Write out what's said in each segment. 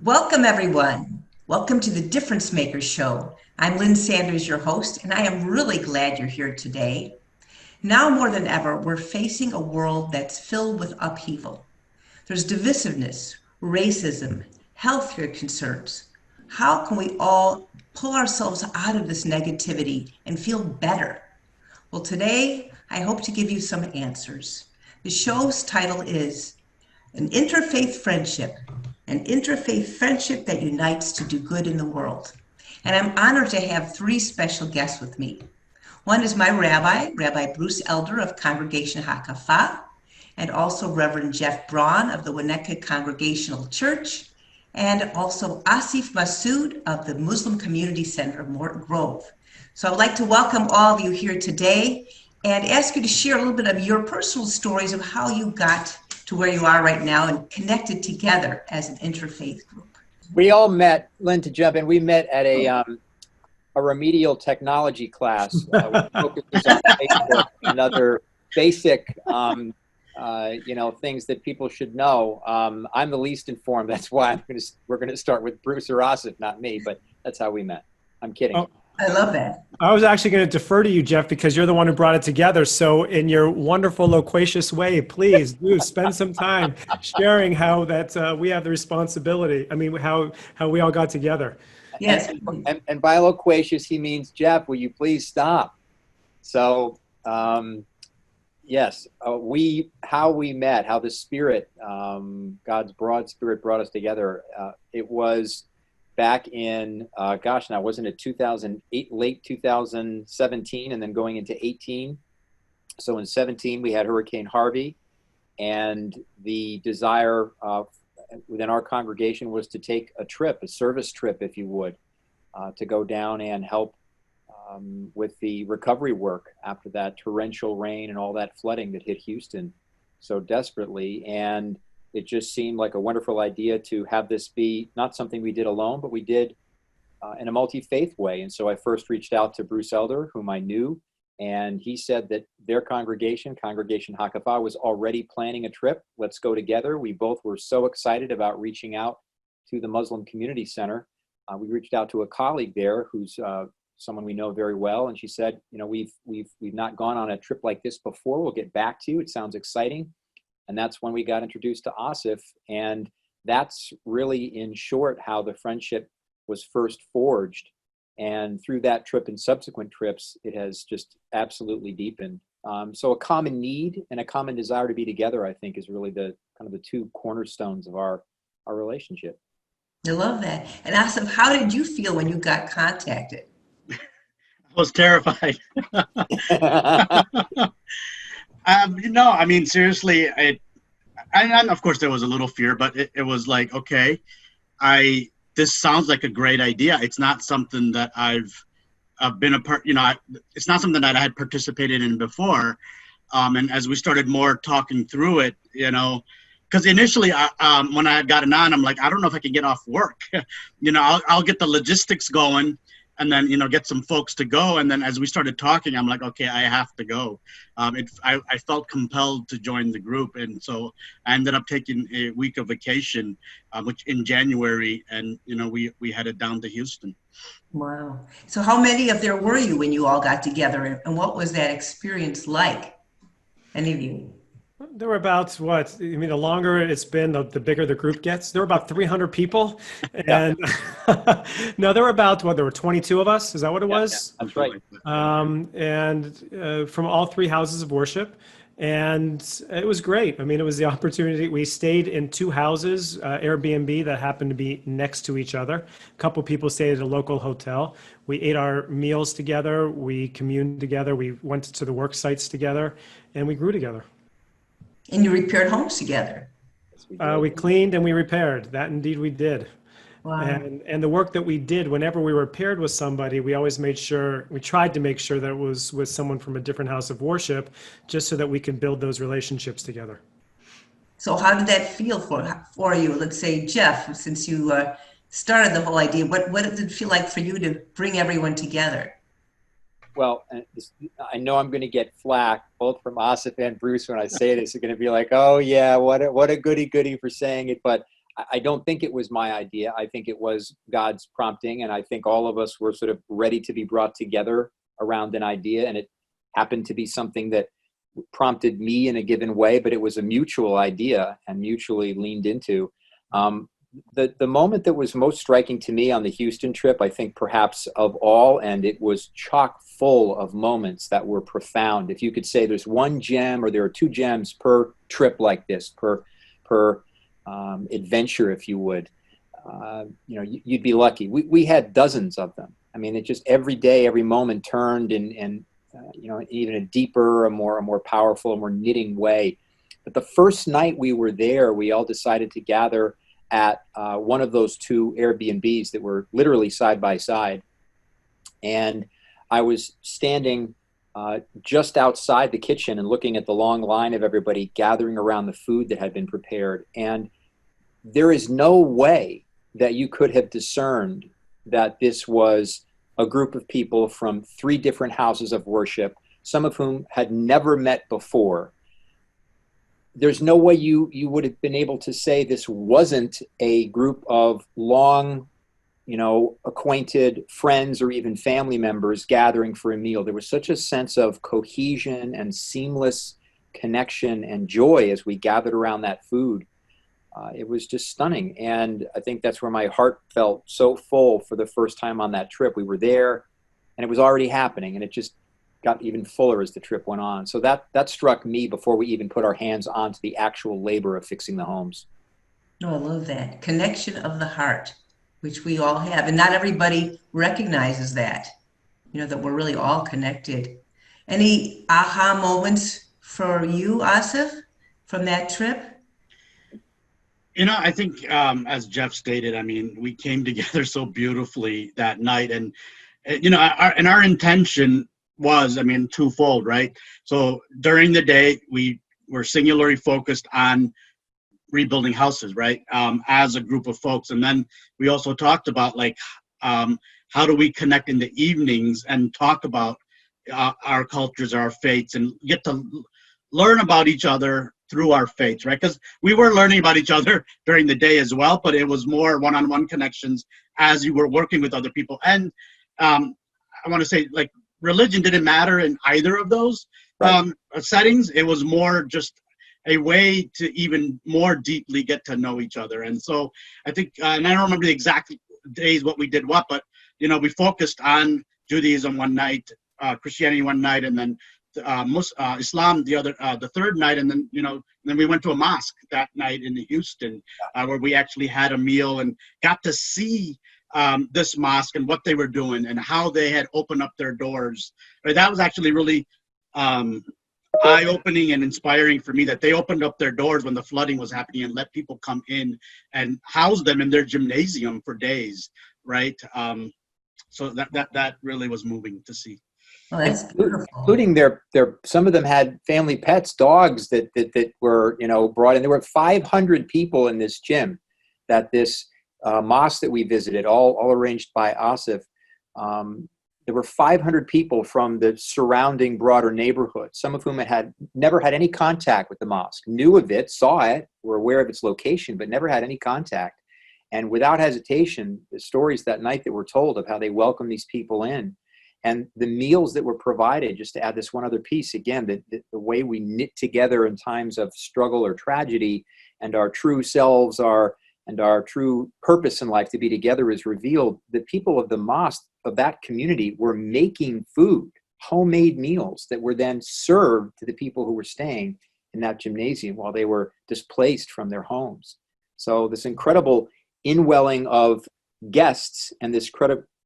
Welcome, everyone. Welcome to the Difference Maker Show. I'm Lynn Sanders, your host, and I am really glad you're here today. Now more than ever, we're facing a world that's filled with upheaval. There's divisiveness, racism, healthcare concerns. How can we all pull ourselves out of this negativity and feel better? Well, today, I hope to give you some answers. The show's title is An Interfaith Friendship, an interfaith friendship that unites to do good in the world. And I'm honored to have three special guests with me. One is my rabbi, Rabbi Bruce Elder of Congregational Hakafa, and also Reverend Braun of the Winnetka Congregational Church, and also Asif Masood of the Muslim Community Center of Morton Grove. So I'd like to welcome all of you here today and ask you to share a little bit of your personal stories of how you got to where you are right now and connected together as an interfaith group. We all met, Lynn, to jump in, we met at a remedial technology class, which focuses on Facebook and other basic, things that people should know. I'm the least informed. That's why we're going to start with Bruce or Asif, not me, but that's how we met. I'm kidding. Oh, I love that. I was actually going to defer to you, Jeff, because you're the one who brought it together. So in your wonderful, loquacious way, please do spend some time sharing how that we have the responsibility. I mean, how we all got together. Yes. And by loquacious, he means, Jeff, will you please stop? So, yes, how we met, how the Spirit, God's broad Spirit brought us together. It was back in, wasn't it 2008, late 2017, and then going into 18. So in 17, we had Hurricane Harvey, and the desire within our congregation was to take a service trip, if you would, to go down and help with the recovery work after that torrential rain and all that flooding that hit Houston so desperately. And it just seemed like a wonderful idea to have this be not something we did alone, but we did in a multi-faith way. And so I first reached out to Bruce Elder, whom I knew, and he said that their Congregation Hakafa, was already planning a trip. Let's go together. We both were so excited about reaching out to the Muslim Community Center. We reached out to a colleague there who's someone we know very well, and she said, we've not gone on a trip like this before. We'll get back to you. It sounds exciting. And that's when we got introduced to Asif. And that's really, in short, how the friendship was first forged. And through that trip and subsequent trips, it has just absolutely deepened. So a common need and a common desire to be together, I think, is really the kind of the two cornerstones of our relationship. I love that. And Asif, how did you feel when you got contacted? I was terrified. Seriously, and of course there was a little fear, but it was like, okay, this sounds like a great idea. It's not something that I've been a part, it's not something that I had participated in before. And as we started more talking through it, because initially when I had gotten on, I'm like, I don't know if I can get off work. I'll get the logistics going, and then, get some folks to go. And then as we started talking, I'm like, okay, I have to go. I felt compelled to join the group. And so I ended up taking a week of vacation, which in January, and, we headed down to Houston. Wow. So how many of there were you when you all got together, and what was that experience like? Any of you? There were about, the longer it's been, the bigger the group gets. There were about 300 people. And no, there were there were 22 of us. Is that what it was? Yeah, that's right. And from all three houses of worship. And it was great. It was the opportunity. We stayed in two houses, Airbnb, that happened to be next to each other. A couple people stayed at a local hotel. We ate our meals together. We communed together. We went to the work sites together, and we grew together. And you repaired homes together. We cleaned and we repaired. That indeed we did. Wow. And the work that we did whenever we were paired with somebody, we tried to make sure that it was with someone from a different house of worship, just so that we could build those relationships together. So how did that feel for you? Let's say, Jeff, since you started the whole idea, what did it feel like for you to bring everyone together? Well, I know I'm going to get flack both from Asif and Bruce when I say this. They're going to be like, "Oh yeah, what a goody for saying it." But I don't think it was my idea. I think it was God's prompting, and I think all of us were sort of ready to be brought together around an idea, and it happened to be something that prompted me in a given way, but it was a mutual idea and mutually leaned into. The moment that was most striking to me on the Houston trip, I think perhaps of all, and it was chock full of moments that were profound. If you could say there's one gem, or there are two gems per trip like this, per adventure, if you would, you'd be lucky. We had dozens of them. I mean, it just every day, every moment turned in even a deeper, a more powerful, a more knitting way. But the first night we were there, we all decided to gather at one of those two Airbnbs that were literally side by side. And I was standing just outside the kitchen and looking at the long line of everybody gathering around the food that had been prepared. And there is no way that you could have discerned that this was a group of people from 3 different houses of worship, some of whom had never met before. There's no way you would have been able to say this wasn't a group of long, acquainted friends or even family members gathering for a meal. There was such a sense of cohesion and seamless connection and joy as we gathered around that food. It was just stunning. And I think that's where my heart felt so full for the first time on that trip. We were there and it was already happening, and it just got even fuller as the trip went on. So that struck me before we even put our hands onto the actual labor of fixing the homes. Oh, I love that. Connection of the heart, which we all have. And not everybody recognizes that, that we're really all connected. Any aha moments for you, Asif, from that trip? I think, as Jeff stated, I mean, we came together so beautifully that night. And, our intention was, twofold, right? So during the day, we were singularly focused on rebuilding houses, right? As a group of folks. And then we also talked about how do we connect in the evenings and talk about our cultures, our faiths, and get to learn about each other through our faiths, right? Because we were learning about each other during the day as well, but it was more one-on-one connections as you were working with other people. And I want to say, religion didn't matter in either of those settings. It was more just a way to even more deeply get to know each other. And so I think, and I don't remember the exact days what we did what, but we focused on Judaism one night, Christianity one night, and then Islam the third night, and then then we went to a mosque that night in Houston, where we actually had a meal and got to see this mosque and what they were doing and how they had opened up their doors. Right? That was actually really eye-opening and inspiring for me, that they opened up their doors when the flooding was happening and let people come in and house them in their gymnasium for days, right? So that really was moving to see. Oh, that's beautiful. Including their some of them had family pets, dogs that were brought in. There were 500 people in this gym that this mosque that we visited, all arranged by Asif. There were 500 people from the surrounding broader neighborhood, some of whom had never had any contact with the mosque, knew of it, saw it, were aware of its location, but never had any contact. And without hesitation, the stories that night that were told of how they welcomed these people in, and the meals that were provided, just to add this one other piece, again, the way we knit together in times of struggle or tragedy, and our true selves and our true purpose in life to be together is revealed. The people of the mosque, of that community, were making food, homemade meals that were then served to the people who were staying in that gymnasium while they were displaced from their homes. So this incredible inwelling of guests and this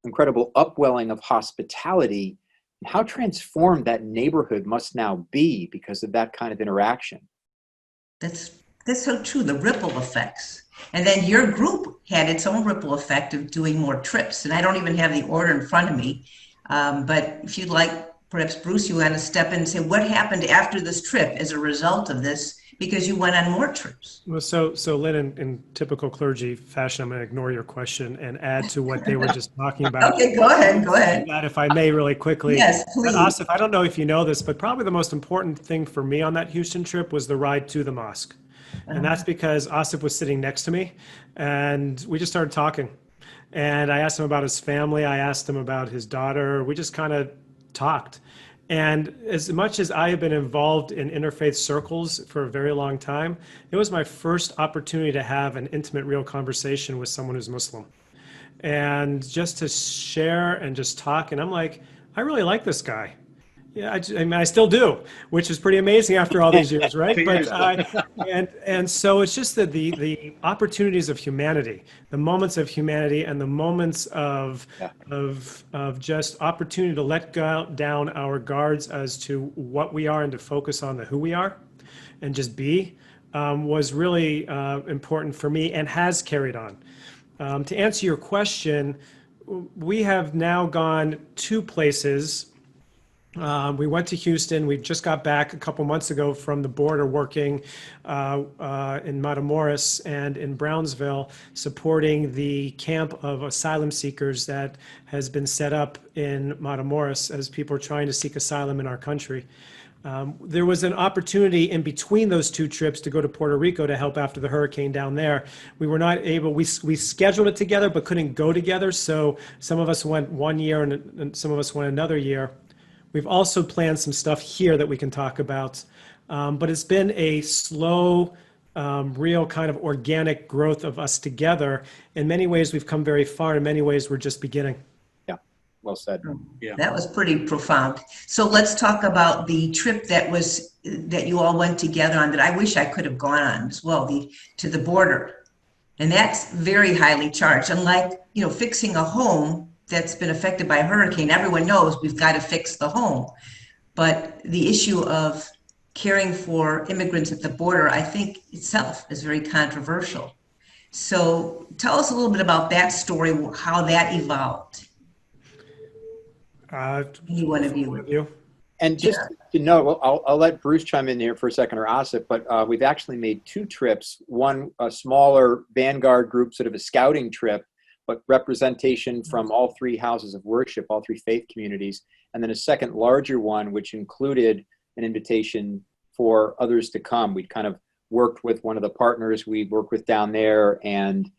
incredible upwelling of hospitality, how transformed that neighborhood must now be because of that kind of interaction. That's so true, the ripple effects. And then your group had its own ripple effect of doing more trips. And I don't even have the order in front of me. But if you'd like, perhaps Bruce, you want to step in and say what happened after this trip as a result of this, because you went on more trips. Well, so Lynn, in typical clergy fashion, I'm going to ignore your question and add to what they were just talking about. Okay, go ahead. That, if I may, really quickly. Yes, please. Asif, I don't know if you know this, but probably the most important thing for me on that Houston trip was the ride to the mosque. And that's because Asif was sitting next to me and we just started talking. And I asked him about his family. I asked him about his daughter. We just kind of talked. And as much as I have been involved in interfaith circles for a very long time, it was my first opportunity to have an intimate, real conversation with someone who's Muslim. And just to share and just talk. And I'm like, I really like this guy. Yeah, I mean, I still do, which is pretty amazing after all these years, right? But and so it's just that the opportunities of humanity, the moments of humanity, and the moments of just opportunity to let down our guards as to what we are and to focus on the who we are, and just be, was really important for me and has carried on. To answer your question, we have now gone 2 places. We went to Houston. We just got back a couple months ago from the border working in Matamoros and in Brownsville, supporting the camp of asylum seekers that has been set up in Matamoros as people are trying to seek asylum in our country. There was an opportunity in between those 2 trips to go to Puerto Rico to help after the hurricane down there. We were not able, we scheduled it together but couldn't go together, so some of us went 1 year and some of us went another year. We've also planned some stuff here that we can talk about, but it's been a slow, real kind of organic growth of us together. In many ways, we've come very far. In many ways, we're just beginning. Yeah, well said. Yeah, that was pretty profound. So let's talk about the trip that you all went together on that I wish I could have gone on as well, to the border. And that's very highly charged. Unlike, fixing a home that's been affected by a hurricane, everyone knows we've got to fix the home. But the issue of caring for immigrants at the border, I think itself is very controversial. So tell us a little bit about that story, how that evolved. Any one of you. And just to know, I'll let Bruce chime in here for a second, or Asif, but we've actually made 2 trips, one a smaller vanguard group, sort of a scouting trip, but representation from all 3 houses of worship, all 3 faith communities, and then a second larger one, which included an invitation for others to come. We'd kind of worked with one of the partners we worked with down there and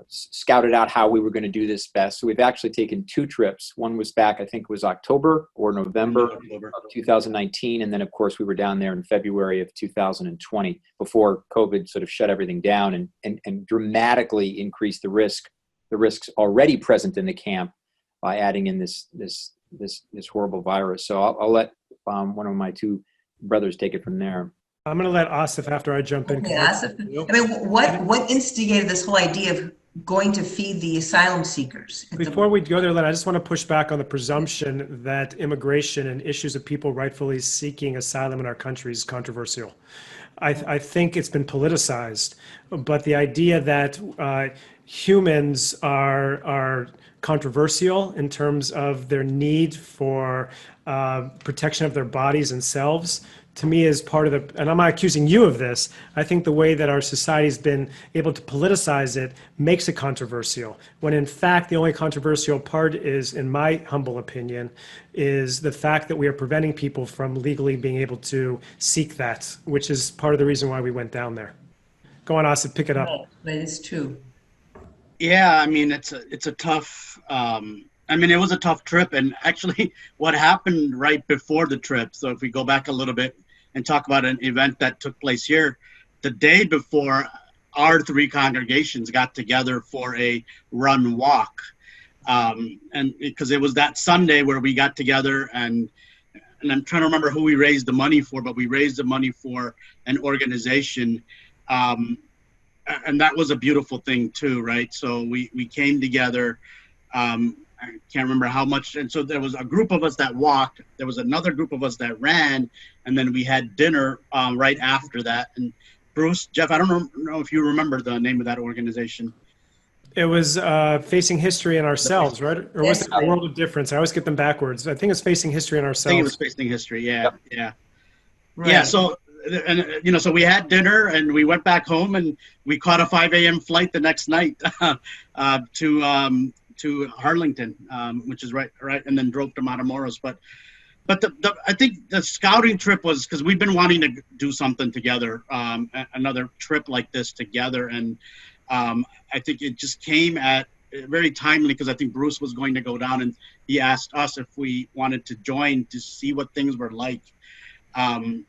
scouted out how we were going to do this best. So we've actually taken 2 trips. One was back, I think it was October or November of 2019. And then, of course, we were down there in February of 2020 before COVID sort of shut everything down and dramatically increased the risks already present in the camp by adding in this horrible virus. So I'll let one of my 2 brothers take it from there. I'm going to let Asif after I jump in. Okay, Asif. I mean, what instigated this whole idea of going to feed the asylum seekers? Before we go there, Lynn, I just want to push back on the presumption that immigration and issues of people rightfully seeking asylum in our country is controversial. I think it's been politicized, but the idea that humans are controversial in terms of their need for protection of their bodies and selves, to me is part of the, and I'm not accusing you of this, I think the way that our society's been able to politicize it makes it controversial, when in fact the only controversial part is, in my humble opinion, is the fact that we are preventing people from legally being able to seek that, which is part of the reason why we went down there. Go on, Asif, pick it up. But it's true. Yeah, I mean, it's a tough, it was a tough trip. And actually what happened right before the trip, so if we go back a little bit and talk about an event that took place here, the day before, our 3 congregations got together for a run walk. And because it was that Sunday where we got together and I'm trying to remember who we raised the money for, but we raised the money for an organization. And that was a beautiful thing too, right? So we came together. I can't remember how much. And so there was a group of us that walked. There was another group of us that ran. And then we had dinner right after that. And Bruce, Jeff, I don't know if you remember the name of that organization. It was Facing History in Ourselves, right? Or was it A World of Difference? I always get them backwards. I think it's Facing History in Ourselves. I think it was Facing History, yeah. Yep. Yeah. Right. Yeah, so so we had dinner and we went back home and we caught a 5 a.m. flight the next night to Harlington, which is right, and then drove to Matamoros. But But I think the scouting trip was because we've been wanting to do something together, another trip like this together. And I think it just came at very timely because I think Bruce was going to go down and he asked us if we wanted to join to see what things were like. And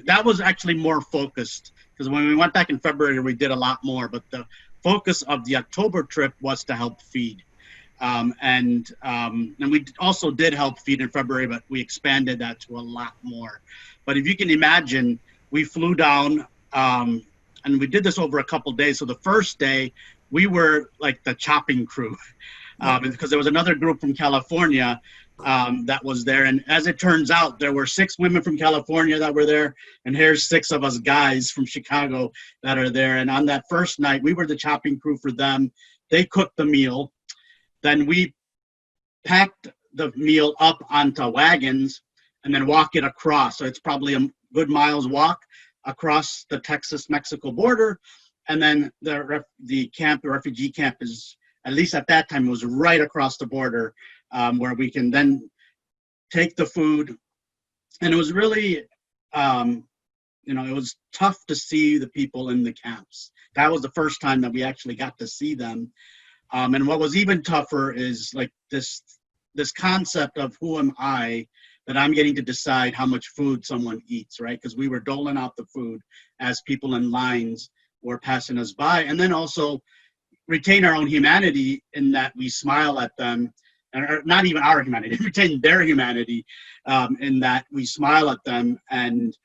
that was actually more focused because when we went back in February, we did a lot more. But the focus of the October trip was to help feed. And we also did help feed in February, but we expanded that to a lot more. But if you can imagine, we flew down and we did this over a couple of days. So the first day, we were like the chopping crew because there was another group from California that was there. And as it turns out, there were 6 women from California that were there. And here's 6 of us guys from Chicago that are there. And on that first night, we were the chopping crew for them. They cooked the meal. Then we packed the meal up onto wagons and then walk it across. So it's probably a good mile's walk across the Texas-Mexico border. And then the refugee camp is, at least at that time, it was right across the border where we can then take the food. And it was really, it was tough to see the people in the camps. That was the first time that we actually got to see them. And what was even tougher is like this concept of who am I, that I'm getting to decide how much food someone eats, right? Because we were doling out the food as people in lines were passing us by. And then also retain our own humanity in that we smile at them, or not even our humanity, retain their humanity in that we smile at them and,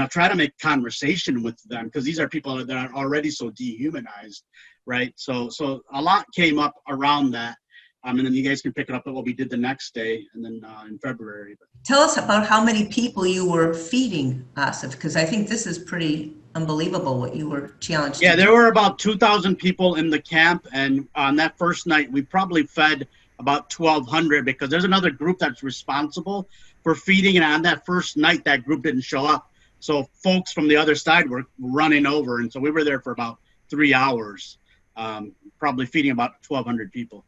try to make conversation with them because these are people that are already so dehumanized, right? So a lot came up around that. And then you guys can pick it up at what we did the next day and then in February. Tell us about how many people you were feeding, Asif, because I think this is pretty unbelievable what you were challenged Yeah, to there do. were about 2,000 people in the camp. And on that first night, we probably fed about 1,200 because there's another group that's responsible for feeding. And on that first night, that group didn't show up. So folks from the other side were running over. And so we were there for about 3 hours, probably feeding about 1,200 people.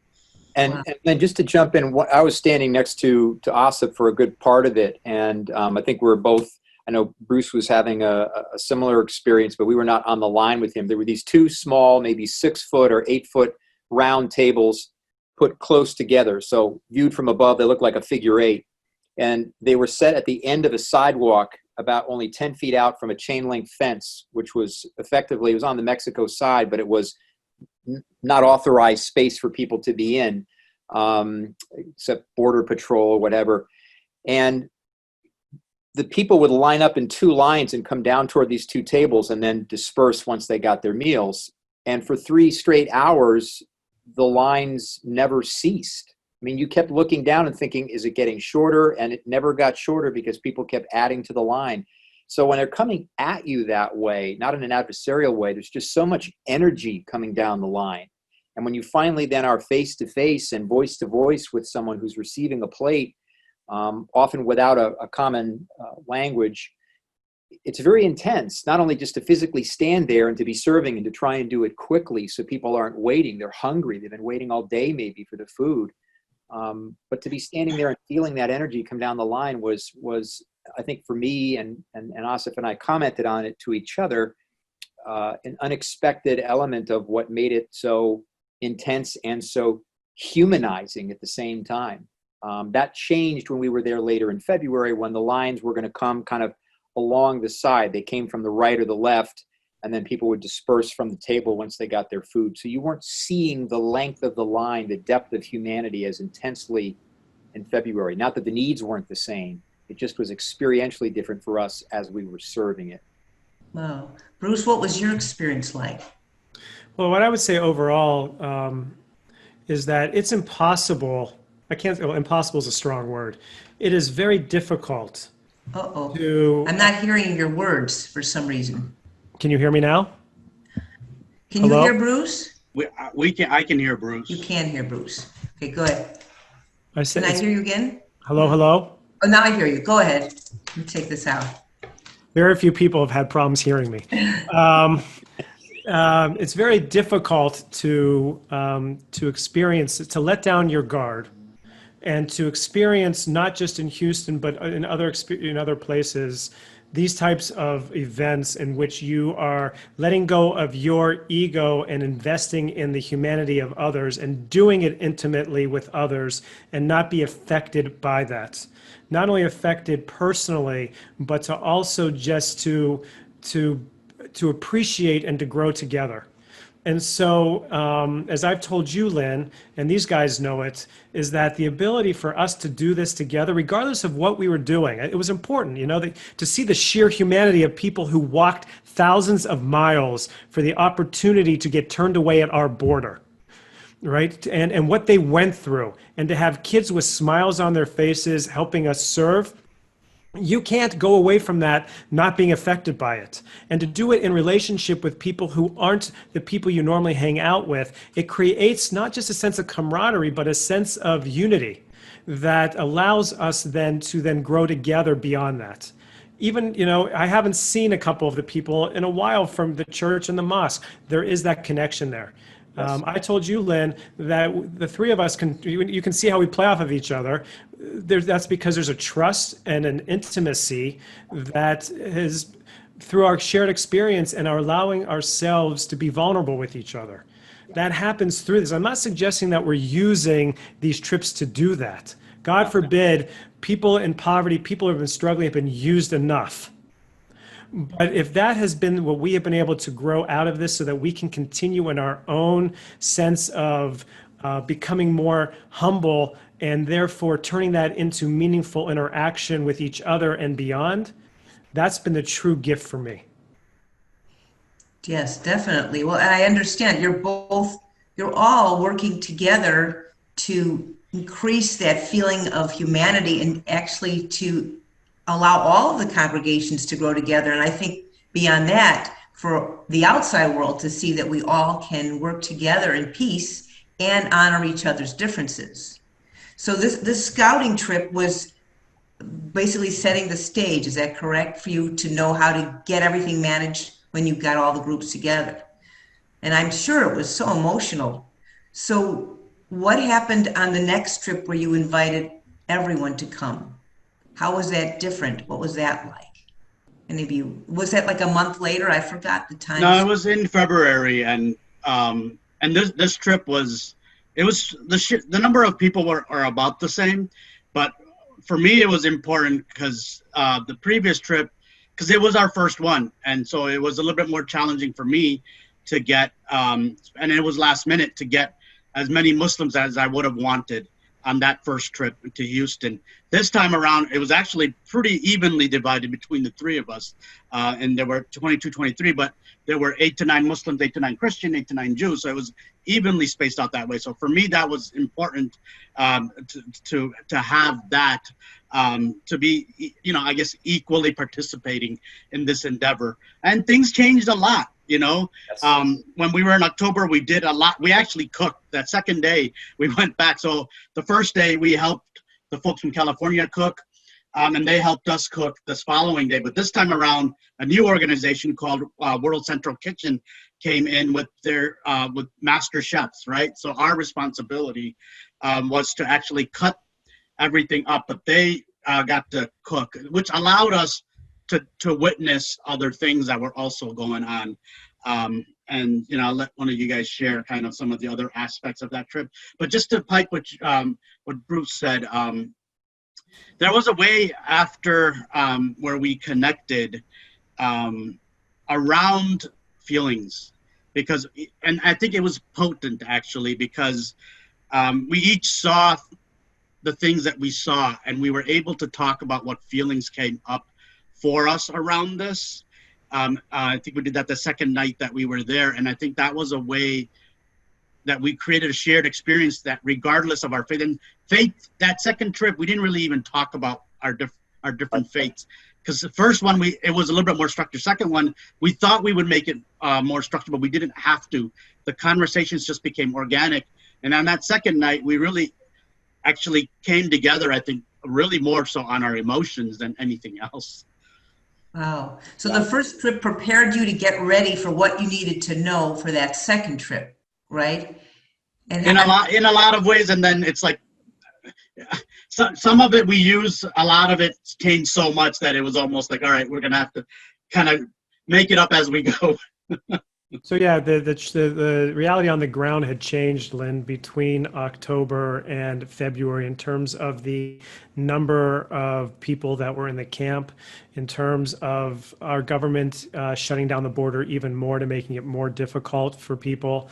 And then just to jump in, I was standing next to Asif for a good part of it. And I think we're both, I know Bruce was having a similar experience, but we were not on the line with him. There were these 2 small, maybe 6-foot or 8-foot round tables put close together. So viewed from above, they looked like a figure 8. And they were set at the end of a sidewalk about only 10 feet out from a chain link fence, which was effectively, it was on the Mexico side, but it was not authorized space for people to be in, except border patrol or whatever. And the people would line up in 2 lines and come down toward these 2 tables and then disperse once they got their meals. And for 3 straight hours, the lines never ceased. I mean, you kept looking down and thinking, is it getting shorter? And it never got shorter because people kept adding to the line. So when they're coming at you that way, not in an adversarial way, there's just so much energy coming down the line. And when you finally then are face to face and voice to voice with someone who's receiving a plate, often without a common language, it's very intense, not only just to physically stand there and to be serving and to try and do it quickly so people aren't waiting. They're hungry. They've been waiting all day maybe for the food. But to be standing there and feeling that energy come down the line was I think for me and Asif and I commented on it to each other, an unexpected element of what made it so intense and so humanizing at the same time. That changed when we were there later in February when the lines were going to come kind of along the side. They came from the right or the left, and then people would disperse from the table once they got their food. So you weren't seeing the length of the line, the depth of humanity as intensely in February. Not that the needs weren't the same. It just was experientially different for us as we were serving it. Wow. Bruce, what was your experience like? Well, what I would say overall is that it's impossible. Impossible is a strong word. It is very difficult to... I'm not hearing your words for some reason. Can you hear me now? Can Hello? you hear Bruce? I can hear Bruce. You can hear Bruce. Okay, go ahead. Can I hear you again? Hello? Oh, now I hear you. Go ahead. Let me take this out. Very few people have had problems hearing me. It's very difficult to experience, to let down your guard, and to experience, not just in Houston, but in other places, these types of events in which you are letting go of your ego and investing in the humanity of others and doing it intimately with others and not be affected by that. Not only affected personally, but to also just to appreciate and to grow together. And so, as I've told you, Lynn, and these guys know it, is that the ability for us to do this together, regardless of what we were doing, it was important, to see the sheer humanity of people who walked thousands of miles for the opportunity to get turned away at our border, right? And what they went through, and to have kids with smiles on their faces helping us serve. You can't go away from that not being affected by it. And to do it in relationship with people who aren't the people you normally hang out with, it creates not just a sense of camaraderie, but a sense of unity that allows us to grow together beyond that. Even, I haven't seen a couple of the people in a while from the church and the mosque. There is that connection there. Yes. I told you, Lynn, that the three of us you can see how we play off of each other. That's because there's a trust and an intimacy that is through our shared experience and our allowing ourselves to be vulnerable with each other. That happens through this. I'm not suggesting that we're using these trips to do that. God forbid, people in poverty, people who have been struggling have been used enough. But if that has been what we have been able to grow out of this so that we can continue in our own sense of becoming more humble and therefore turning that into meaningful interaction with each other and beyond, that's been the true gift for me. Yes, definitely. Well, and I understand you're all working together to increase that feeling of humanity and actually to allow all of the congregations to grow together. And I think beyond that, for the outside world to see that we all can work together in peace and honor each other's differences. So this scouting trip was basically setting the stage. Is that correct, for you to know how to get everything managed when you got all the groups together? And I'm sure it was so emotional. So what happened on the next trip where you invited everyone to come? How was that different? What was that like? Any of you, was that like a month later? I forgot the time. No, it was in February, and this trip was, the number of people are about the same, but for me it was important because the previous trip, because it was our first one, and so it was a little bit more challenging for me to get, and it was last minute to get as many Muslims as I would have wanted on that first trip to Houston. This time around, it was actually pretty evenly divided between the three of us. And there were 22, 23, but there were 8 to 9 Muslims, 8 to 9 Christian, 8 to 9 Jews. So it was evenly spaced out that way. So for me, that was important to have that, to be, I guess, equally participating in this endeavor. And things changed a lot. Yes. When we were in October, we did a lot. We actually cooked. That second day, we went back. So the first day, we helped the folks from California cook, and they helped us cook this following day. But this time around, a new organization called World Central Kitchen came in with their with master chefs, right? So our responsibility was to actually cut everything up, but they got to cook, which allowed us to witness other things that were also going on. And I'll let one of you guys share kind of some of the other aspects of that trip. But just to pipe what Bruce said, there was a way after where we connected around feelings, and I think it was potent actually, because we each saw the things that we saw, and we were able to talk about what feelings came up for us around this. I think we did that the second night that we were there, and I think that was a way that we created a shared experience that regardless of our faith, and faith, that second trip, we didn't really even talk about our different faiths, because the first one, it was a little bit more structured. Second one, we thought we would make it more structured, but we didn't have to. The conversations just became organic, and on that second night, we really actually came together, I think, really more so on our emotions than anything else. Wow. So the first trip prepared you to get ready for what you needed to know for that second trip, right? And in a lot of ways, and then it's like some of it we use, a lot of it changed so much that it was almost like, all right, we're gonna have to kind of make it up as we go. So yeah, the reality on the ground had changed, Lynn, between October and February in terms of the number of people that were in the camp, in terms of our government shutting down the border even more to making it more difficult for people.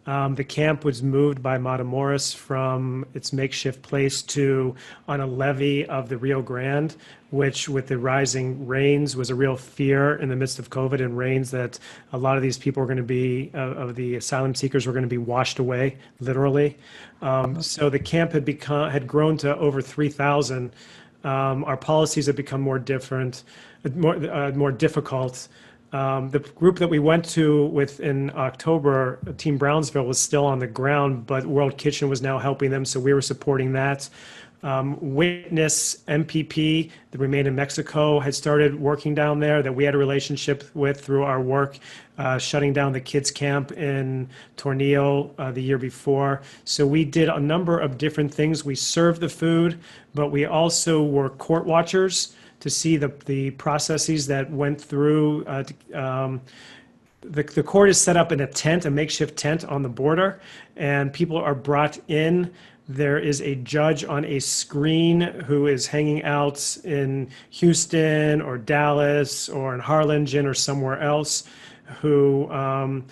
The camp was moved by Matamoros from its makeshift place to on a levee of the Rio Grande, which with the rising rains was a real fear in the midst of COVID and rains that a lot of these people were going to be, of the asylum seekers were going to be washed away, literally. So the camp had grown to over 3,000. Our policies had become more difficult. The group that we went to with in October, Team Brownsville, was still on the ground, but World Kitchen was now helping them, so we were supporting that. Witness MPP, that remained in Mexico, had started working down there that we had a relationship with through our work, shutting down the kids' camp in Tornillo the year before. So we did a number of different things. We served the food, but we also were court watchers to see the processes that went through. The court is set up in a tent, a makeshift tent on the border, and people are brought in. There is a judge on a screen who is hanging out in Houston or Dallas or in Harlingen or somewhere else, who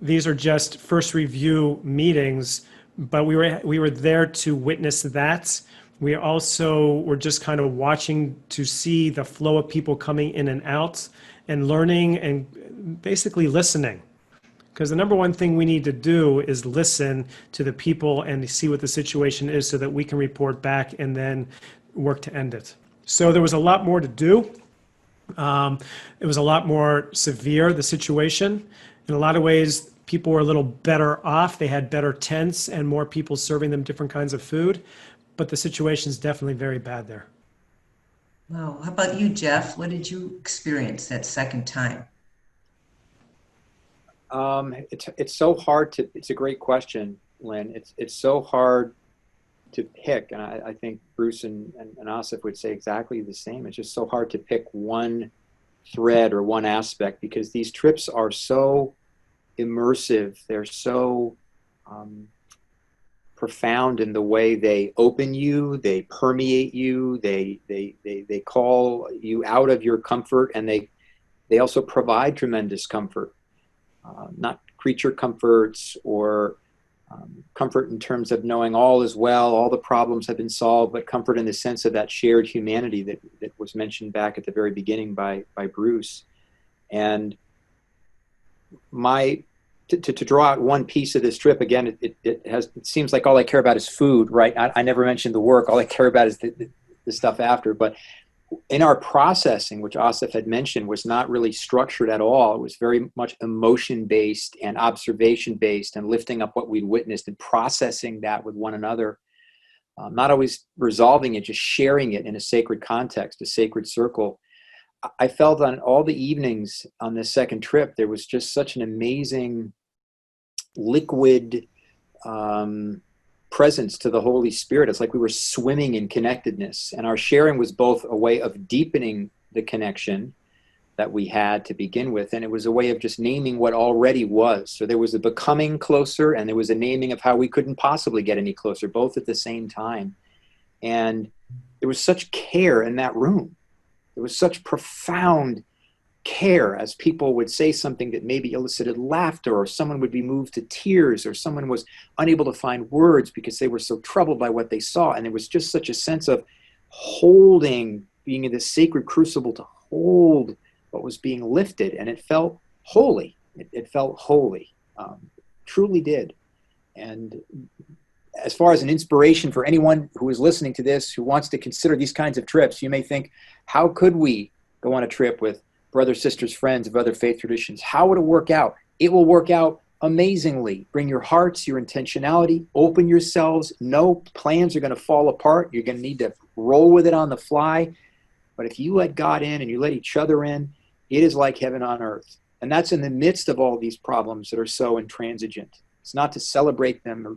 these are just first review meetings, but we were there to witness that. We also were just kind of watching to see the flow of people coming in and out and learning and basically listening. Because the number one thing we need to do is listen to the people and see what the situation is so that we can report back and then work to end it. So there was a lot more to do. It was a lot more severe, the situation. In a lot of ways, people were a little better off. They had better tents and more people serving them different kinds of food. But the situation is definitely very bad there. Wow. How about you, Jeff? What did you experience that second time? It's so hard to. It's a great question, Lynn. It's so hard to pick, and I think Bruce and Asif would say exactly the same. It's just so hard to pick one thread or one aspect because these trips are so immersive. They're so profound in the way they open you, they permeate you, they call you out of your comfort, and they also provide tremendous comfort. Not creature comforts or comfort in terms of knowing all is well, all the problems have been solved, but comfort in the sense of that shared humanity that was mentioned back at the very beginning by Bruce. And to draw out one piece of this trip, again, it seems like all I care about is food, right? I never mentioned the work. All I care about is the stuff after. But in our processing, which Asif had mentioned, was not really structured at all. It was very much emotion-based and observation-based and lifting up what we'd witnessed and processing that with one another. Not always resolving it, just sharing it in a sacred context, a sacred circle. I felt on all the evenings on this second trip, there was just such an amazing liquid presence to the Holy Spirit. It's like we were swimming in connectedness, and our sharing was both a way of deepening the connection that we had to begin with, and it was a way of just naming what already was. So there was a becoming closer, and there was a naming of how we couldn't possibly get any closer, both at the same time. And there was such care in that room. There was such profound care as people would say something that maybe elicited laughter, or someone would be moved to tears, or someone was unable to find words because they were so troubled by what they saw. And it was just such a sense of holding, being in this sacred crucible to hold what was being lifted. And it felt holy. It felt holy. Truly did. And as far as an inspiration for anyone who is listening to this, who wants to consider these kinds of trips, you may think, how could we go on a trip with brothers, sisters, friends of other faith traditions? How would it work out? It will work out amazingly. Bring your hearts, your intentionality, open yourselves. No plans are going to fall apart. You're going to need to roll with it on the fly. But if you let God in and you let each other in, it is like heaven on earth. And that's in the midst of all these problems that are so intransigent. It's not to celebrate them or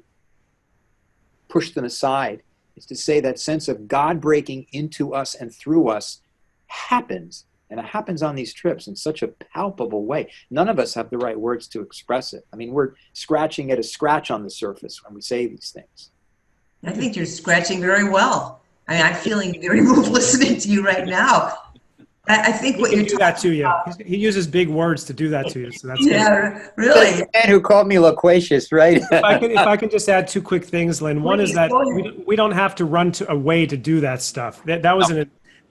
push them aside. is to say that sense of God breaking into us and through us happens. And it happens on these trips in such a palpable way. None of us have the right words to express it. I mean, we're scratching at a scratch on the surface when we say these things. I think you're scratching very well. I mean, I'm feeling very moved listening to you right now. I think what He you're can do that talking to you. about, He uses big words to do that to you. So that's good. yeah, really. The man who called me loquacious, right? If I can just add two quick things, Lynn. One is Please, that go ahead. we don't have to run away to do that stuff. That was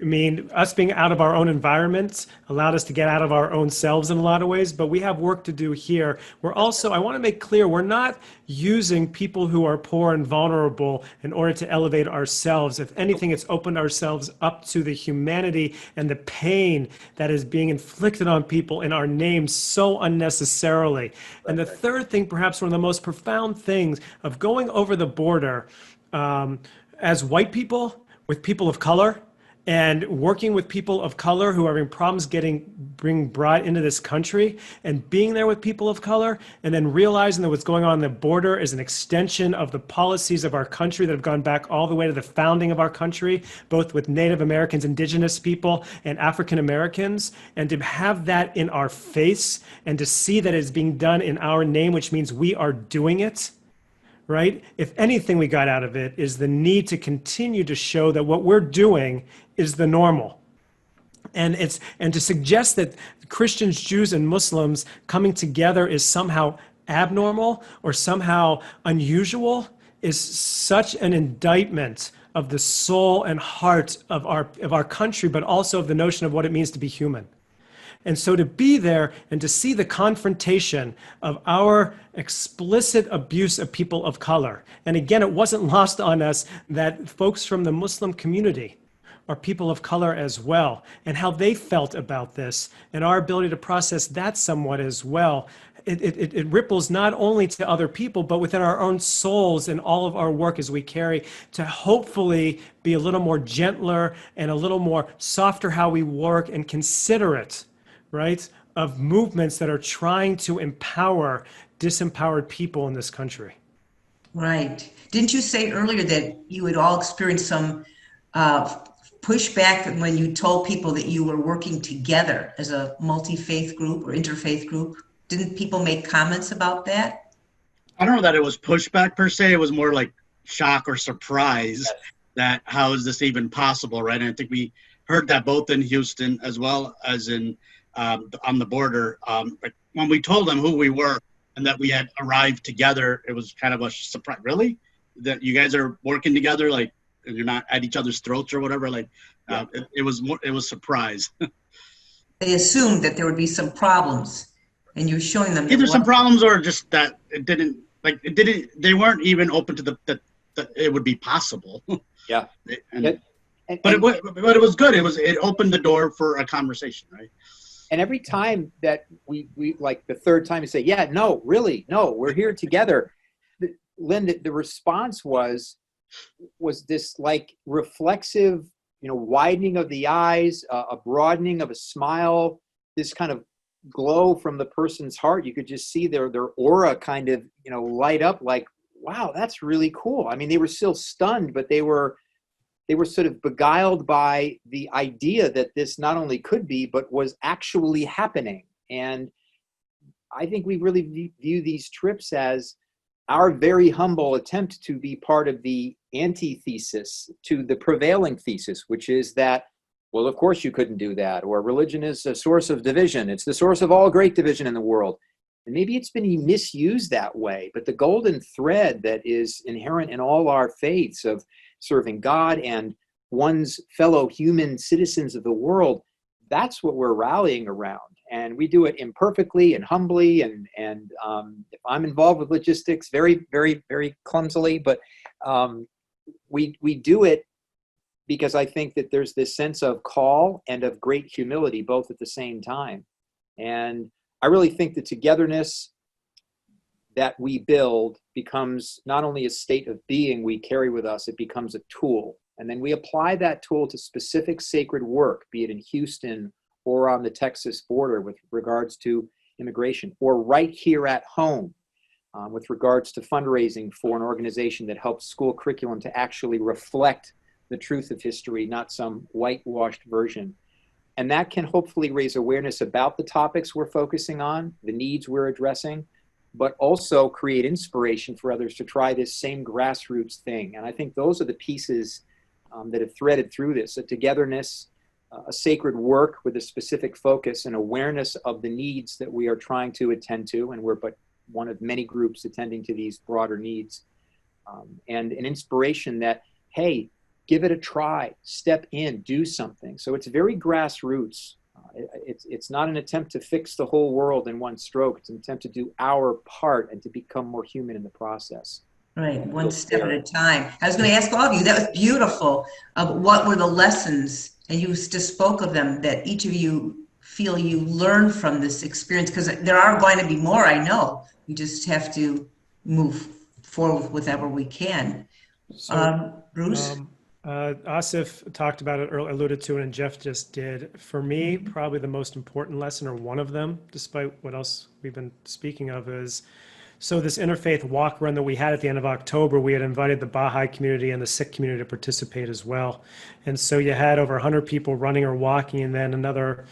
I mean, us being out of our own environments allowed us to get out of our own selves in a lot of ways, but we have work to do here. We're also, I want to make clear, we're not using people who are poor and vulnerable in order to elevate ourselves. If anything, it's opened ourselves up to the humanity and the pain that is being inflicted on people in our name so unnecessarily. And the third thing, perhaps one of the most profound things of going over the border as white people with people of color, and working with people of color who are having problems being brought into this country, and being there with people of color, and then realizing that what's going on the border is an extension of the policies of our country that have gone back all the way to the founding of our country, both with Native Americans, indigenous people, and African Americans, and to have that in our face and to see that it's being done in our name, which means we are doing it. Right? If anything we got out of it is the need to continue to show that what we're doing is the normal. And to suggest that Christians, Jews, and Muslims coming together is somehow abnormal or somehow unusual is such an indictment of the soul and heart of our country, but also of the notion of what it means to be human. And so to be there and to see the confrontation of our explicit abuse of people of color. And again, it wasn't lost on us that folks from the Muslim community are people of color as well, and how they felt about this, and our ability to process that somewhat as well. It ripples not only to other people, but within our own souls and all of our work as we carry to hopefully be a little more gentler and a little more softer how we work and considerate, right, of movements that are trying to empower disempowered people in this country. Right. Didn't you say earlier that you had all experienced some pushback when you told people that you were working together as a multi-faith group or interfaith group? Didn't people make comments about that? I don't know that it was pushback per se. It was more like shock or surprise that how is this even possible, right? And I think we heard that both in Houston as well as in on the border. When we told them who we were and that we had arrived together, it was kind of a surprise. Really? That you guys are working together, like you're not at each other's throats or whatever? Like it was surprise. They assumed that there would be some problems, and you're showing them Either some problems or just that they weren't even open to that it would be possible. Yeah. But it was good. It opened the door for a conversation, right? And every time that we like the third time you say, yeah, no, really, no, we're here together. Lynn, the response was this like reflexive, widening of the eyes, a broadening of a smile, this kind of glow from the person's heart. You could just see their aura kind of, light up like, wow, that's really cool. I mean, they were still stunned, but they were sort of beguiled by the idea that this not only could be, but was actually happening. And I think we really view these trips as our very humble attempt to be part of the antithesis to the prevailing thesis, which is that, well, of course you couldn't do that, or religion is a source of division. It's the source of all great division in the world. And maybe it's been misused that way, but the golden thread that is inherent in all our faiths of serving God and one's fellow human citizens of the world, that's what we're rallying around. And we do it imperfectly and humbly. And if I'm involved with logistics, very, very, very clumsily, but we do it because I think that there's this sense of call and of great humility, both at the same time. And I really think the togetherness that we build becomes not only a state of being we carry with us, it becomes a tool. And then we apply that tool to specific sacred work, be it in Houston or on the Texas border with regards to immigration, or right here at home. with regards to fundraising for an organization that helps school curriculum to actually reflect the truth of history, not some whitewashed version. And that can hopefully raise awareness about the topics we're focusing on, the needs we're addressing, but also create inspiration for others to try this same grassroots thing. And I think those are the pieces that have threaded through this: a togetherness, a sacred work with a specific focus, and awareness of the needs that we are trying to attend to. And we're but one of many groups attending to these broader needs. And an inspiration that, hey, give it a try, step in, do something. So it's very grassroots. It's not an attempt to fix the whole world in one stroke. It's an attempt to do our part and to become more human in the process. Right, one step at a time. I was going to ask all of you, that was beautiful. What were the lessons, and you just spoke of them, that each of you feel you learned from this experience? Because there are going to be more, I know. We just have to move forward with whatever we can. So, Bruce? Asif talked about it earlier, alluded to it, and Jeff just did. For me, probably the most important lesson, or one of them, despite what else we've been speaking of, is so this interfaith walk run that we had at the end of October, we had invited the Baha'i community and the Sikh community to participate as well. And so you had over 100 people running or walking, and then another,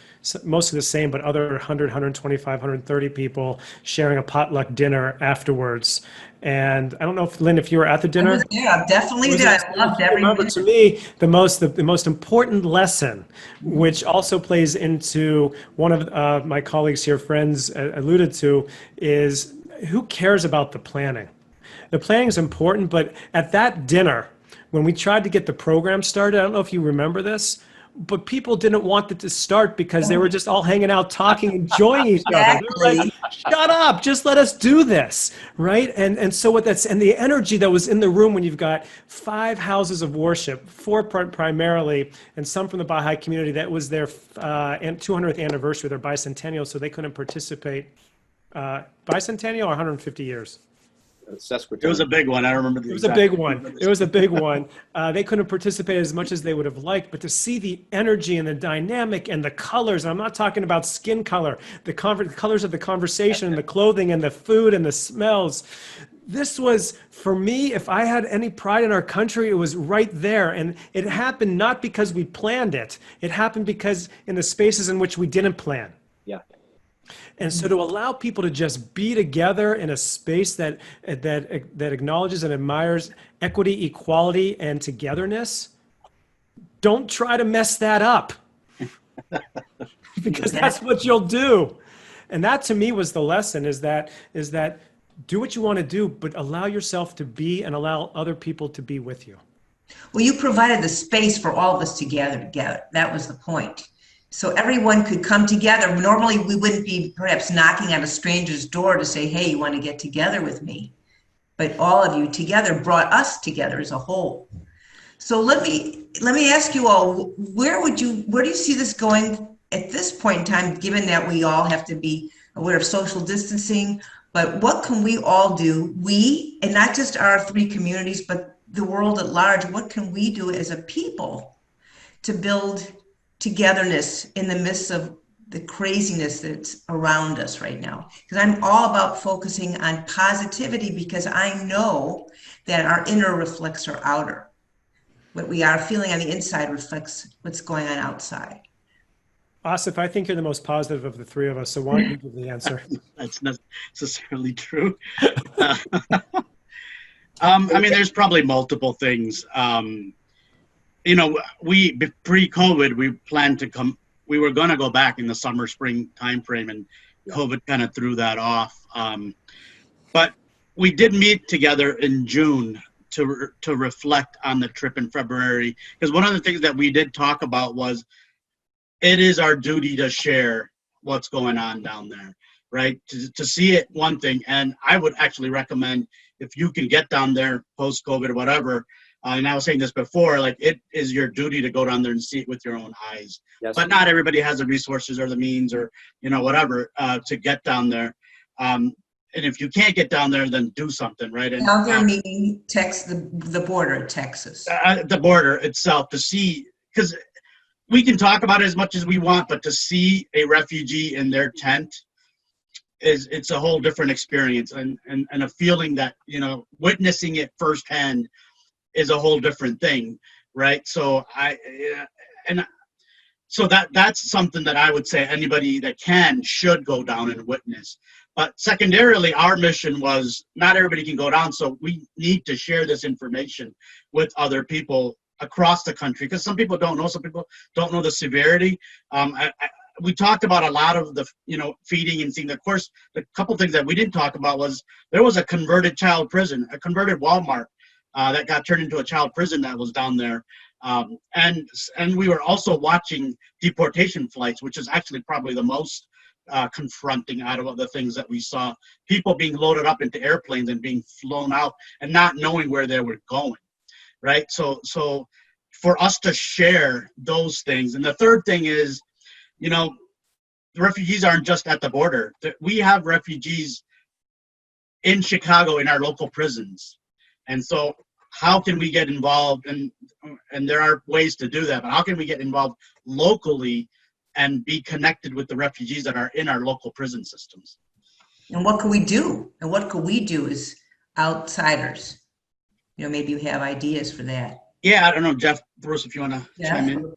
mostly the same, but other 100, 125, 130 people sharing a potluck dinner afterwards. And I don't know if, Lynn, if you were at the dinner. Yeah, definitely did. I loved every Remember, to me, the most important lesson, which also plays into one of my colleagues here, friends, alluded to, is who cares about the planning? The planning is important, but at that dinner, when we tried to get the program started, I don't know if you remember this, but people didn't want it to start because they were just all hanging out, talking, enjoying each other. They were like, shut up, just let us do this, right? And so what that's, and the energy that was in the room when you've got 5 houses of worship, 4 primarily, and some from the Baha'i community, that was their 200th anniversary, their bicentennial, so they couldn't participate. Bicentennial or 150 years? It was a big one. I remember the It was a big one. It was a big one. They couldn't participate as much as they would have liked, but to see the energy and the dynamic and the colors, and I'm not talking about skin color, the colors of the conversation and the clothing and the food and the smells. This was, for me, if I had any pride in our country, it was right there. And it happened not because we planned it. It happened because in the spaces in which we didn't plan. Yeah. And so to allow people to just be together in a space that acknowledges and admires equity, equality, and togetherness, don't try to mess that up, because that's what you'll do. And that, to me, was the lesson, is that do what you want to do, but allow yourself to be and allow other people to be with you. Well, you provided the space for all of us to gather together. That was the point. So everyone could come together. Normally, we wouldn't be perhaps knocking on a stranger's door to say, hey, you want to get together with me? But all of you together brought us together as a whole. So let me ask you all, where do you see this going at this point in time, given that we all have to be aware of social distancing? But what can we all do? We, and not just our 3 communities, but the world at large, what can we do as a people to build togetherness in the midst of the craziness that's around us right now? Because I'm all about focusing on positivity, because I know that our inner reflects our outer. What we are feeling on the inside reflects what's going on outside. Asif, I think you're the most positive of the 3 of us, so why don't you give the answer? That's not necessarily true. I mean, there's probably multiple things. You know, we pre-COVID, we planned to come. We were going to go back in the summer, spring timeframe, and COVID kind of threw that off. But we did meet together in June to reflect on the trip in February, because one of the things that we did talk about was it is our duty to share what's going on down there, right? To see it, one thing, and I would actually recommend, if you can get down there post-COVID or whatever. And I was saying this before, like, it is your duty to go down there and see it with your own eyes. Yes. But not everybody has the resources or the means or, you know, whatever, to get down there. And if you can't get down there, then do something, right? And Down there meaning the border of Texas. The border itself, to see, because we can talk about it as much as we want, but to see a refugee in their tent it's a whole different experience, and a feeling that, you know, witnessing it firsthand is a whole different thing, right? So so that's something that I would say anybody that should go down and witness. But secondarily, our mission was not everybody can go down, so we need to share this information with other people across the country, because some people don't know, some people don't know the severity. We talked about a lot of the, you know, feeding and seeing. Of course, the couple things that we didn't talk about was there was a converted child prison, a converted Walmart that got turned into a child prison that was down there. And we were also watching deportation flights, which is actually probably the most confronting out of the things that we saw. People being loaded up into airplanes and being flown out and not knowing where they were going, right? So for us to share those things. And the third thing is, you know, the refugees aren't just at the border. We have refugees in Chicago in our local prisons. And so how can we get involved? And there are ways to do that, but how can we get involved locally and be connected with the refugees that are in our local prison systems? And what can we do? And what could we do as outsiders? You know, maybe you have ideas for that. Yeah, I don't know, Jeff, Bruce, if you want to chime in.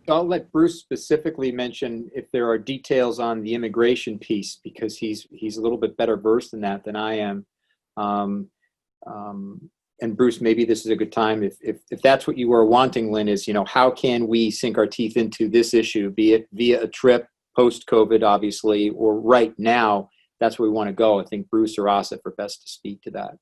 I'll let Bruce specifically mention if there are details on the immigration piece, because he's a little bit better versed in that than I am. And Bruce, maybe this is a good time, if that's what you were wanting, Lynn, is, you know, how can we sink our teeth into this issue, be it via a trip, post-COVID, obviously, or right now, that's where we want to go. I think Bruce or Asif are best to speak to that.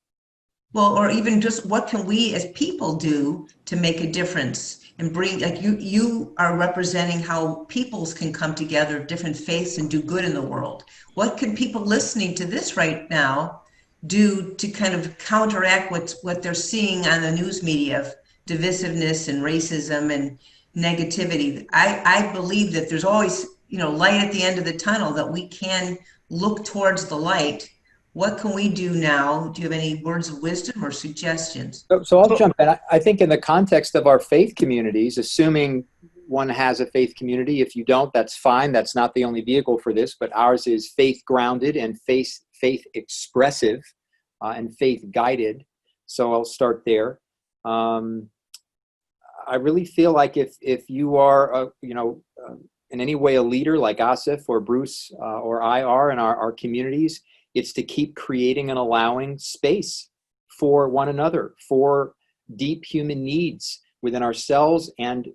Well, or even just what can we as people do to make a difference and bring, like you are representing how peoples can come together, different faiths, and do good in the world. What can people listening to this right now do to kind of counteract what they're seeing on the news media of divisiveness and racism and negativity? I believe that there's always, you know, light at the end of the tunnel, that we can look towards the light. What can we do now? Do you have any words of wisdom or suggestions? So I'll jump in. I think in the context of our faith communities, assuming one has a faith community, if you don't, that's fine. That's not the only vehicle for this, but ours is faith grounded and faith expressive and faith guided. So I'll start there. I really feel like if you are, in any way a leader like Asif or Bruce or I are in our communities, it's to keep creating and allowing space for one another, for deep human needs within ourselves and,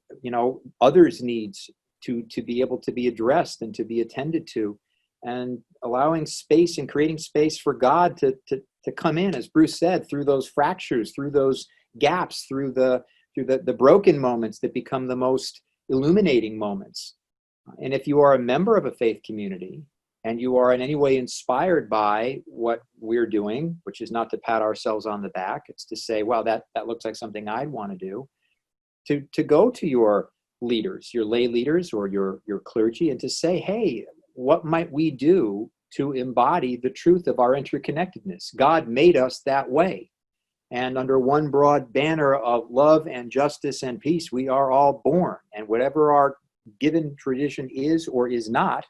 others' needs to be able to be addressed and to be attended to, and allowing space and creating space for God to come in, as Bruce said, through those fractures, through those gaps, through the broken moments that become the most illuminating moments. And if you are a member of a faith community and you are in any way inspired by what we're doing, which is not to pat ourselves on the back, it's to say, well, that looks like something I'd want to do, to go to your leaders, your lay leaders or your clergy, and to say, hey, what might we do to embody the truth of our interconnectedness? God made us that way. And under one broad banner of love and justice and peace, we are all born. And whatever our given tradition is or is not,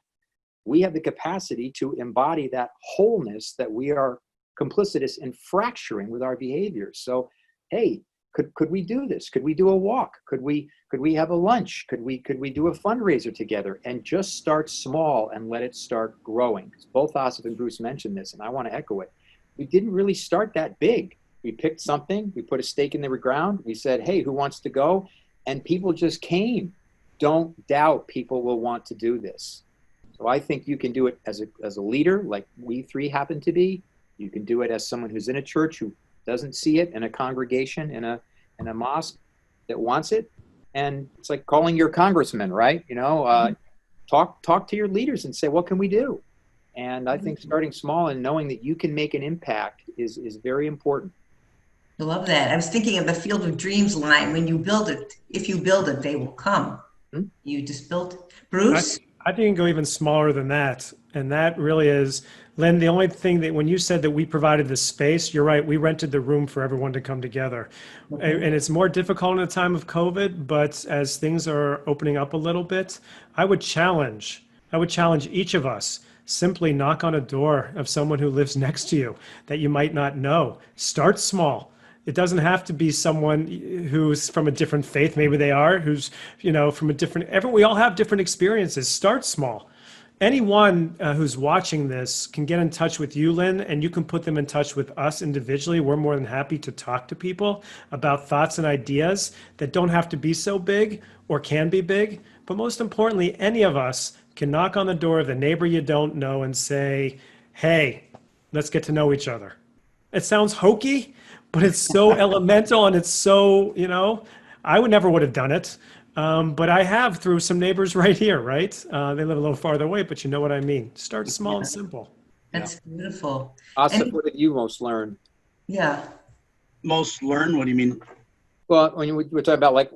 we have the capacity to embody that wholeness that we are complicitous in fracturing with our behaviors. So, hey, could we do this? Could we do a walk? Could we have a lunch? Could we do a fundraiser together? And just start small and let it start growing. Both Asif and Bruce mentioned this, and I want to echo it. We didn't really start that big. We picked something, we put a stake in the ground, we said, hey, who wants to go? And people just came. Don't doubt people will want to do this. So I think you can do it as a leader, like we three happen to be. You can do it as someone who's in a church who doesn't see it, in a congregation, in a mosque that wants it. And it's like calling your congressman, right? Talk to your leaders and say, what can we do? And I think starting small and knowing that you can make an impact is very important. I love that. I was thinking of the Field of Dreams line, when you build it, if you build it, they will come. Mm-hmm. You just built it. Bruce? I think you can go even smaller than that. And that really is, Lynn, the only thing that when you said that we provided the space, you're right, we rented the room for everyone to come together. Mm-hmm. And it's more difficult in a time of COVID, but as things are opening up a little bit, I would challenge each of us Simply knock on a door of someone who lives next to you that you might not know. Start small. It doesn't have to be someone who's from a different faith. Maybe they are, who's, from a different, we all have different experiences. Start small. Anyone who's watching this can get in touch with you, Lynn, and you can put them in touch with us individually. We're more than happy to talk to people about thoughts and ideas that don't have to be so big or can be big. But most importantly, any of us can knock on the door of the neighbor you don't know and say, hey, let's get to know each other. It sounds hokey, but it's so elemental, and it's so, I would have done it. But I have through some neighbors right here, right? They live a little farther away, but you know what I mean. Start small and simple. That's beautiful. Asif, what did you most learn? Yeah. Most learn? What do you mean? Well, when we're talking about like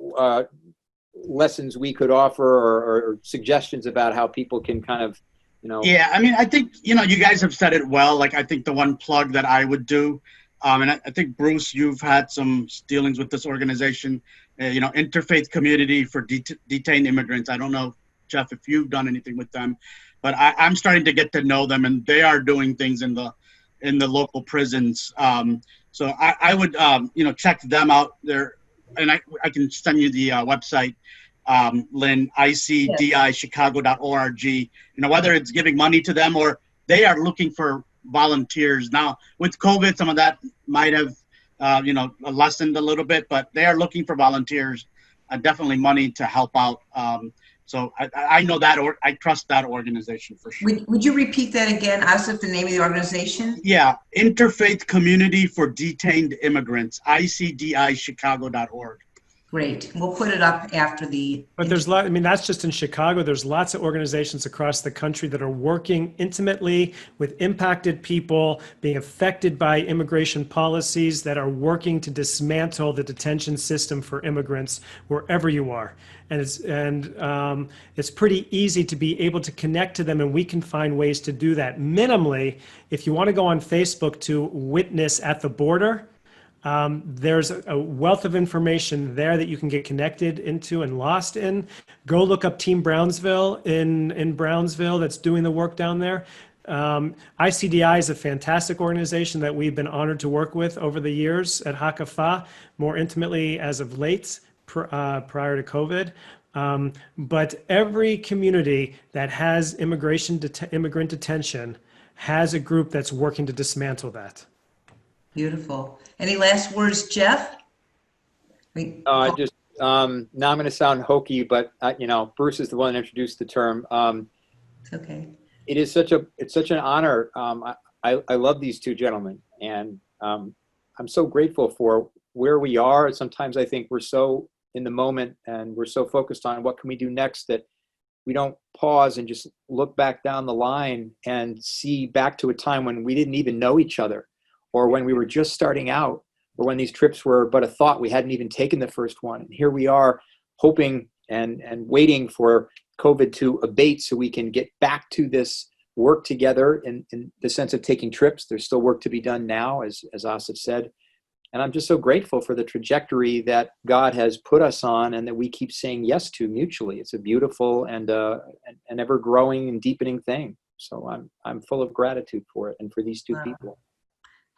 lessons we could offer or suggestions about how people can kind of, Yeah, I mean, I think, you guys have said it well. Like, I think the one plug that I would do, and I think, Bruce, you've had some dealings with this organization, Interfaith Community for Detained Immigrants. I don't know, Jeff, if you've done anything with them, but I'm starting to get to know them, and they are doing things in the local prisons. So I would, check them out there, and I can send you the website, Lynn, icdichicago.org. Whether it's giving money to them or they are looking for volunteers. Now, with COVID, some of that might have, lessened a little bit, but they are looking for volunteers, definitely money to help out. So I know that, or I trust that organization for sure. Would you repeat that again, Asif, the name of the organization? Yeah, Interfaith Community for Detained Immigrants, icdichicago.org. Great. We'll put it up after the. But there's a lot, that's just in Chicago. There's lots of organizations across the country that are working intimately with impacted people being affected by immigration policies, that are working to dismantle the detention system for immigrants wherever you are. And it's pretty easy to be able to connect to them, and we can find ways to do that. Minimally, if you want to go on Facebook to Witness at the Border, there's a wealth of information there that you can get connected into and lost in. Go look up Team Brownsville in Brownsville that's doing the work down there. ICDI is a fantastic organization that we've been honored to work with over the years at Hakafa, more intimately as of late, prior to COVID. But every community that has immigrant detention has a group that's working to dismantle that. Beautiful. Any last words, Jeff? Now I'm going to sound hokey, but Bruce is the one that introduced the term. It's okay. It's such an honor. I love these two gentlemen, and I'm so grateful for where we are. Sometimes I think we're so in the moment and we're so focused on what can we do next that we don't pause and just look back down the line and see back to a time when we didn't even know each other, or when we were just starting out, or when these trips were but a thought, we hadn't even taken the first one. And here we are hoping and waiting for COVID to abate so we can get back to this work together in the sense of taking trips. There's still work to be done now, as Asif said. And I'm just so grateful for the trajectory that God has put us on and that we keep saying yes to mutually. It's a beautiful and an ever growing and deepening thing. So I'm full of gratitude for it and for these two people.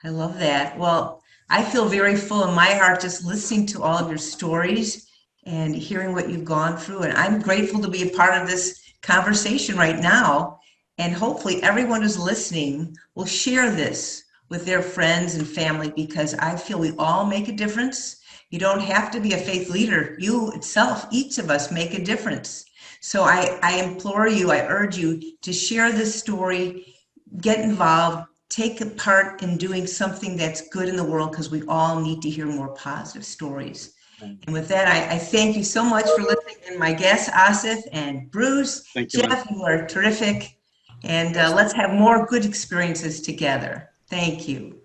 I love that. Well, I feel very full in my heart just listening to all of your stories and hearing what you've gone through. And I'm grateful to be a part of this conversation right now. And hopefully everyone who's listening will share this with their friends and family, because I feel we all make a difference. You don't have to be a faith leader. You itself, each of us, make a difference. So I implore you, I urge you to share this story, get involved, take a part in doing something that's good in the world, because we all need to hear more positive stories. And with that, I thank you so much for listening. And my guests, Asif and Bruce, Thank you, Jeff, you are terrific. And let's have more good experiences together. Thank you.